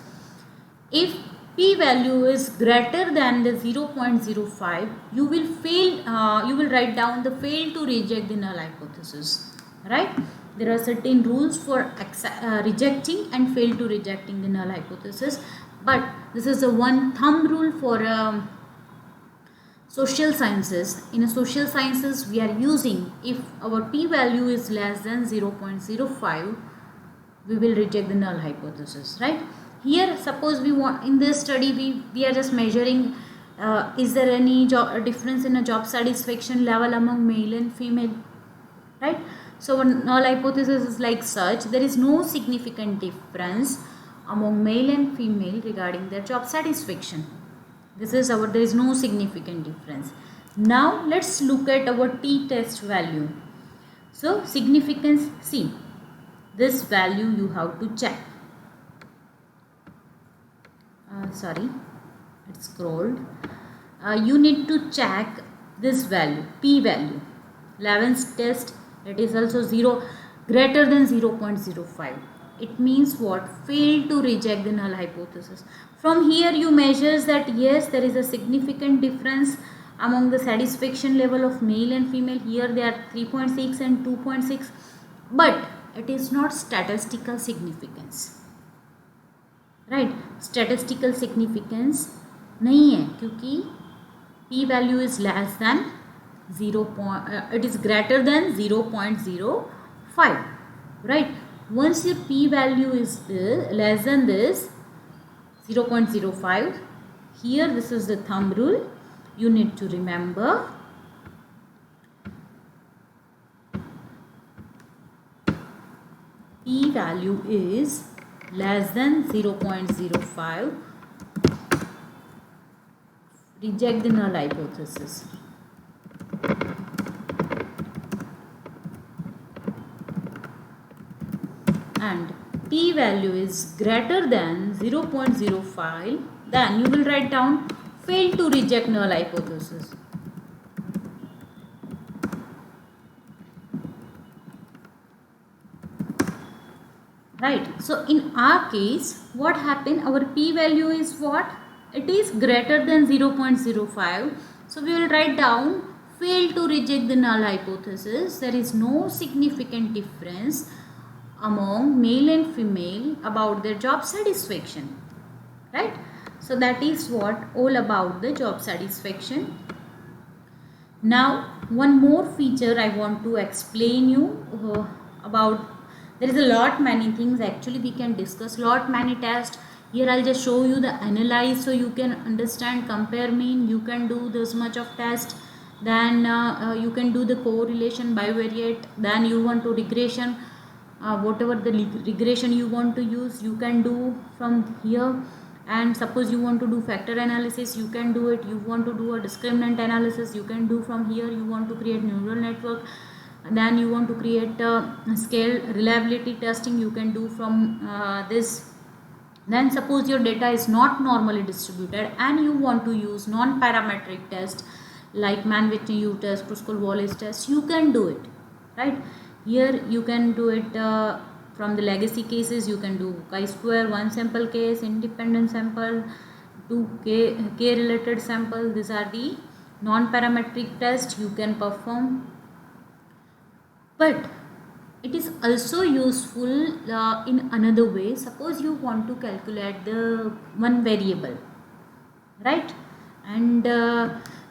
If p value is greater than the 0.05, you will fail, you will write down the fail to reject the null hypothesis, right? There are certain rules for rejecting and fail to rejecting the null hypothesis, but this is the one thumb rule for social sciences. In a social sciences we are using, if our p value is less than 0.05, we will reject the null hypothesis, right? Here suppose we want, in this study we are just measuring is there any difference in a job satisfaction level among male and female, right? So null hypothesis is like such, there is no significant difference among male and female regarding their job satisfaction. This is our, there is no significant difference. Now let's look at our t-test value. So significance, see, this value you have to check. Sorry, it scrolled. You need to check this value, p value. 11th test, it is also greater than 0.05. It means what? Fail to reject the null hypothesis. From here you measures that yes, there is a significant difference among the satisfaction level of male and female. Here they are 3.6 and 2.6, but it is not statistical significance, right? Statistical significance नहीं है, क्योंकि p value is less than it is greater than 0.05, right? Once your p value is less than this 0.05, here this is the thumb rule you need to remember. P value is less than 0.05, reject the null hypothesis. And p value is greater than 0.05, then you will write down fail to reject null hypothesis. Right. So in our case, what happened? Our p value is what? It is greater than 0.05. So we will write down fail to reject the null hypothesis. There is no significant difference among male and female about their job satisfaction, right? So that is what all about the job satisfaction. Now one more feature I want to explain you about. There is a lot many things actually we can discuss, lot many tests. Here I'll just show you the analyze so you can understand. Compare mean, you can do this much of test, then you can do the correlation, bivariate, then you want to regression, whatever the regression you want to use you can do from here. And suppose you want to do factor analysis, you can do it. You want to do a discriminant analysis, you can do from here. You want to create neural network, then you want to create scale reliability testing, you can do from this. Then suppose your data is not normally distributed and you want to use non-parametric test like Mann-Whitney U test, Kruskal-Wallis test, you can do it, right? Here you can do it from the legacy cases. You can do chi-square, one sample case, independent sample, two k related sample. These are the non-parametric tests you can perform. But it is also useful in another way. Suppose you want to calculate the one variable, right? And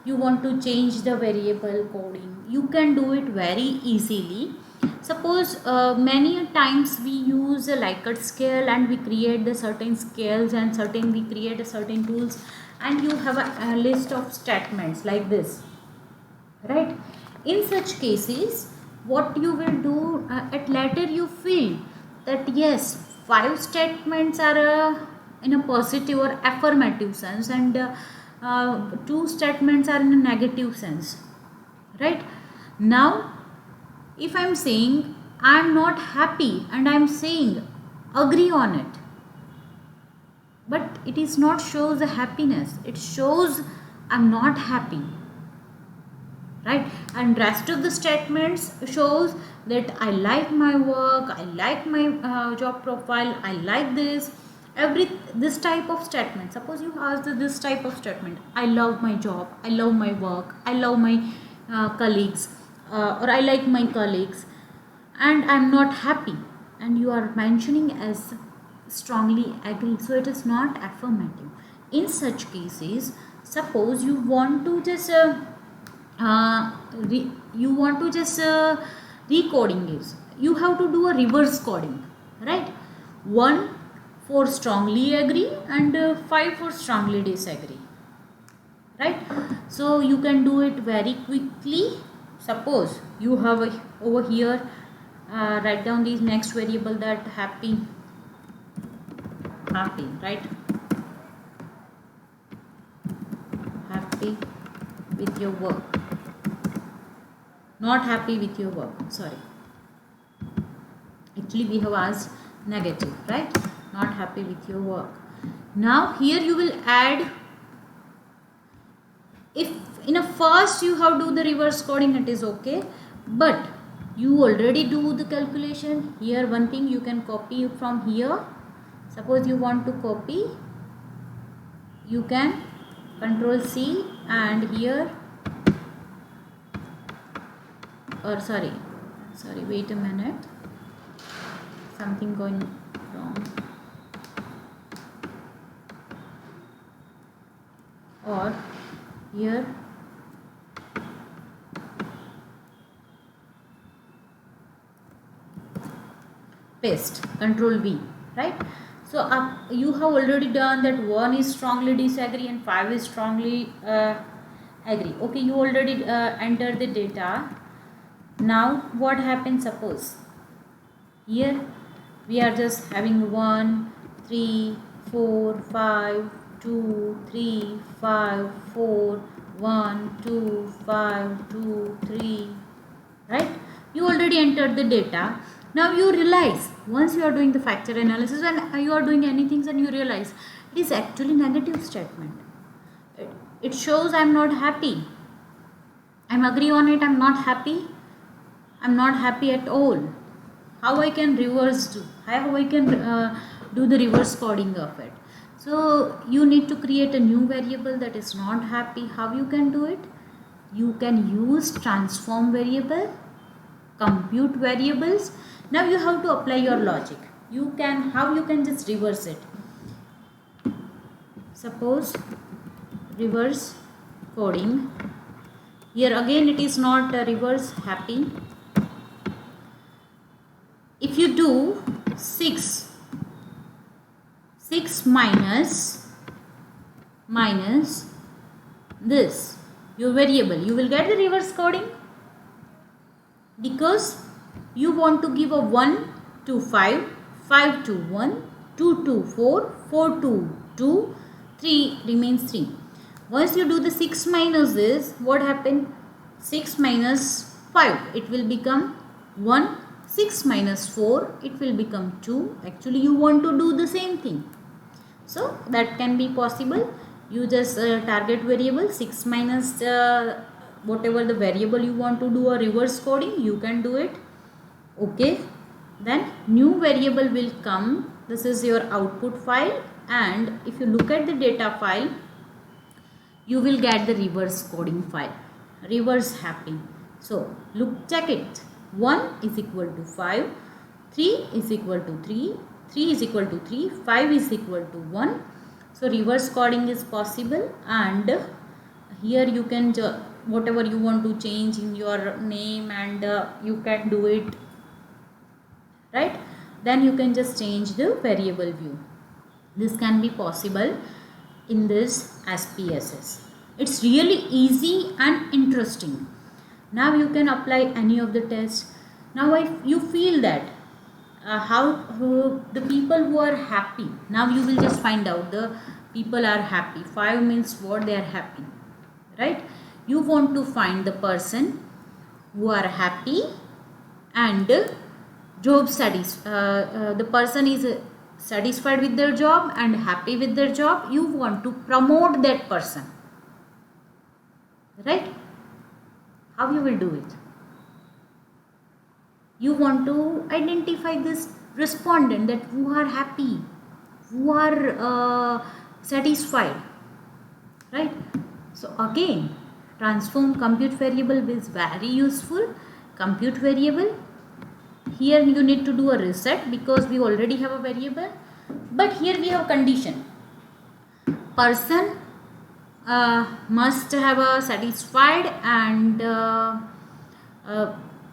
you want to change the variable coding, you can do it very easily. Suppose many times we use a Likert scale and we create the certain scales and we create a certain tools, and you have a list of statements like this, right? In such cases what you will do at later you feel that yes, 5 statements are in a positive or affirmative sense, and 2 statements are in a negative sense, right? Now if I am saying I am not happy and I am saying agree on it, but it is not shows the happiness, it shows I am not happy, right? And rest of the statements shows that I like my work, I like my job profile, I like this type of statement. Suppose you ask this type of statement, I love my job, I love my work, I love my colleagues, or I like my colleagues and I'm not happy, and you are mentioning as strongly agree, so it is not affirmative. In such cases, suppose you want to just recoding is, you have to do a reverse coding, right? 1 for strongly agree and 5 for strongly disagree, right? So you can do it very quickly. Suppose you have over here write down these next variable, that happy, right? Happy with your work, not happy with your work, sorry, actually we have asked negative, right? Not happy with your work. Now here you will add, if in a first you have to do the reverse coding, it is okay, but you already do the calculation here. One thing you can copy from here. Suppose you want to copy, you can Control C, and here, or sorry, wait a minute, something going wrong, or here paste, Control V, right? So you have already done that 1 is strongly disagree and 5 is strongly agree. Okay, you already entered the data. Now what happens? Suppose here we are just having 1, 3, 4, 5, 2, 3, 5, 4, 1, 2, 5, 2, 3, right? You already entered the data. Now you realize, once you are doing the factor analysis and you are doing anything, and you realize it is actually negative statement. It shows I am not happy. I am agree on it, I am not happy. I am not happy at all. How I can reverse do? How I can do the reverse coding of it? So you need to create a new variable that is not happy. How you can do it? You can use transform variable, compute variables. Now you have to apply your logic. How you can just reverse it? Suppose reverse coding. Here again it is not reverse happy. If you do 6 6 minus this, your variable, you will get the reverse coding, because you want to give a 1 to 5, 5 to 1, 2 to 4, 4 to 2, 3 remains 3. Once you do the 6 minus this, what happened? 6 minus 5, it will become 1. 6 minus 4, it will become 2. Actually you want to do the same thing, so that can be possible. You just target variable 6 minus whatever the variable you want to do a reverse coding, you can do it. Okay, then new variable will come. This is your output file, and if you look at the data file, you will get the reverse coding file, reverse happy. So look, check it. 1 is equal to 5, 3 is equal to 3, 3 is equal to 3, 5 is equal to 1. So reverse coding is possible, and here you can whatever you want to change in your name, and you can do it, right? Then you can just change the variable view. This can be possible in this SPSS. It's really easy and interesting. Now you can apply any of the tests. Now if you feel that how the people who are happy, now you will just find out the people are happy. 5 means what? They are happy, right? You want to find the person who are happy and job the person is satisfied with their job and happy with their job. You want to promote that person, right? How you will do it? You want to identify this respondent, that who are happy, who are satisfied, right? So again, transform compute variable is very useful. Compute variable, here you need to do a reset because we already have a variable, but here we have condition. Person must have a satisfied and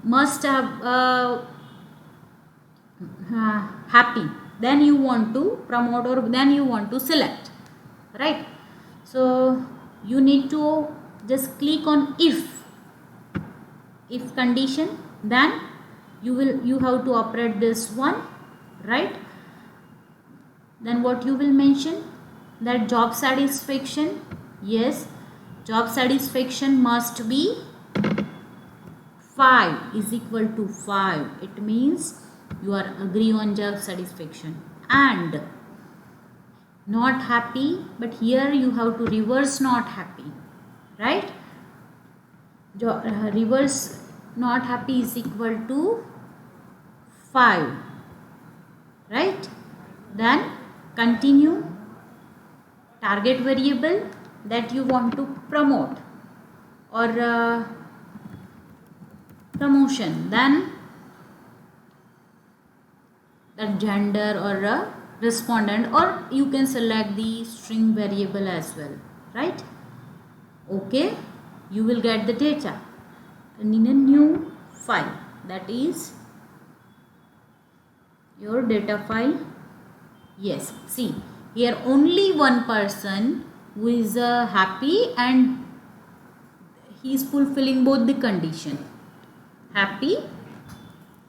must have happy. Then you want to promote, or then you want to select, right? So you need to just click on if condition, then you have to operate this one, right? Then what you will mention, that job satisfaction, yes, job satisfaction must be 5 is equal to 5. It means you are agree on job satisfaction. And not happy, but here you have to reverse not happy, right? Reverse not happy is equal to 5, right? Then continue, target variable that you want to promote or promotion, then the gender or respondent, or you can select the string variable as well, right? Okay, you will get the data in a new file, that is your data file. Yes, see here only one person who is happy and he is fulfilling both the condition, happy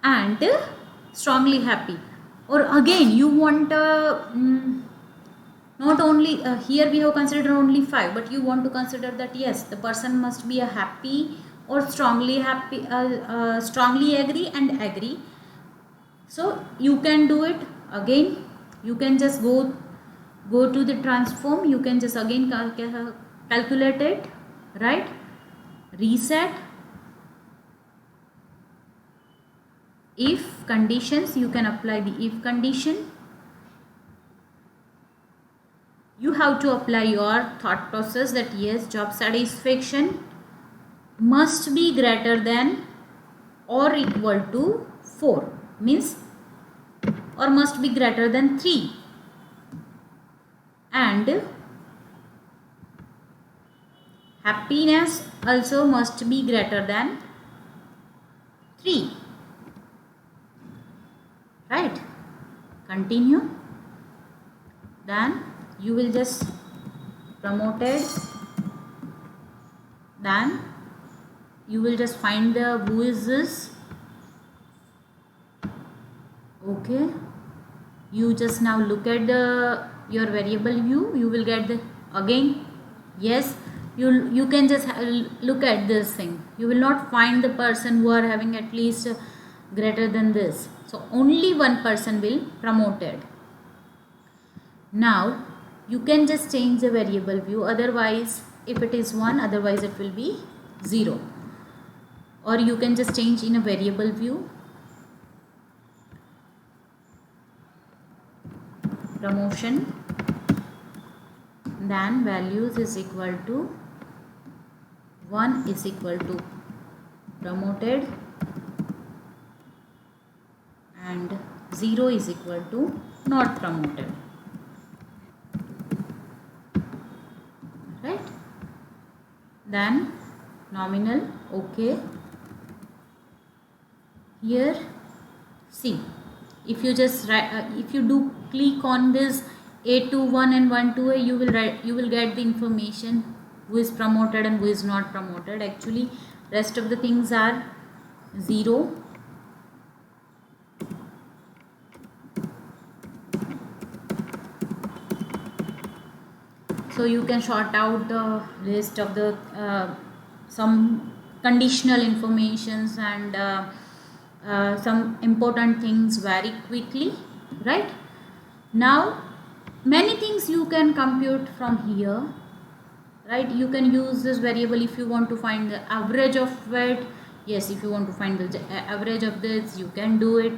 and strongly happy. Or again you want not only here we have considered only 5, but you want to consider that yes, the person must be a happy or strongly happy, strongly agree and agree. So you can do it again. You can just go to the transform, you can just again calculate it, right? Reset. If conditions, you can apply the if condition. You have to apply your thought process that yes, job satisfaction must be greater than or equal to 4, means or must be greater than 3, and happiness also must be greater than 3, right? Continue. then you will just promoted, then you will just find the who is this. Okay, you just now look at the your variable view, you will get the again, yes, you can just look at this thing. You will not find the person who are having at least greater than this, so only one person will promoted. Now you can just change the variable view, otherwise if it is 1, otherwise it will be 0, or you can just change in a variable view, promotion, then values is equal to 1 is equal to promoted and 0 is equal to not promoted, right? Then nominal, okay. Here see, if you just if you do click on this A21 and 12A, you will get the information who is promoted and who is not promoted. Actually rest of the things are 0. So you can sort out the list of the some conditional informations and some important things very quickly, right? Now many things you can compute from here, right? You can use this variable if you want to find the average of weight. Yes, if you want to find the average of this, you can do it.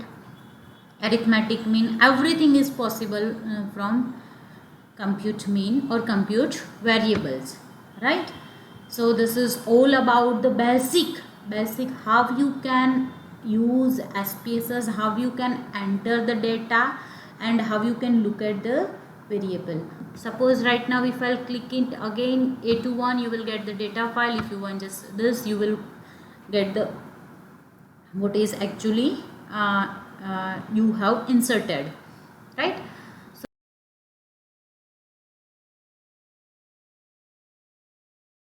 Arithmetic mean, everything is possible from compute mean or compute variables, right? So this is all about the basic how you can use SPSS, how you can enter the data, and how you can look at the variable. Suppose right now if I'll click it again A21, you will get the data file. If you want just this, you will get the what is actually you have inserted, right?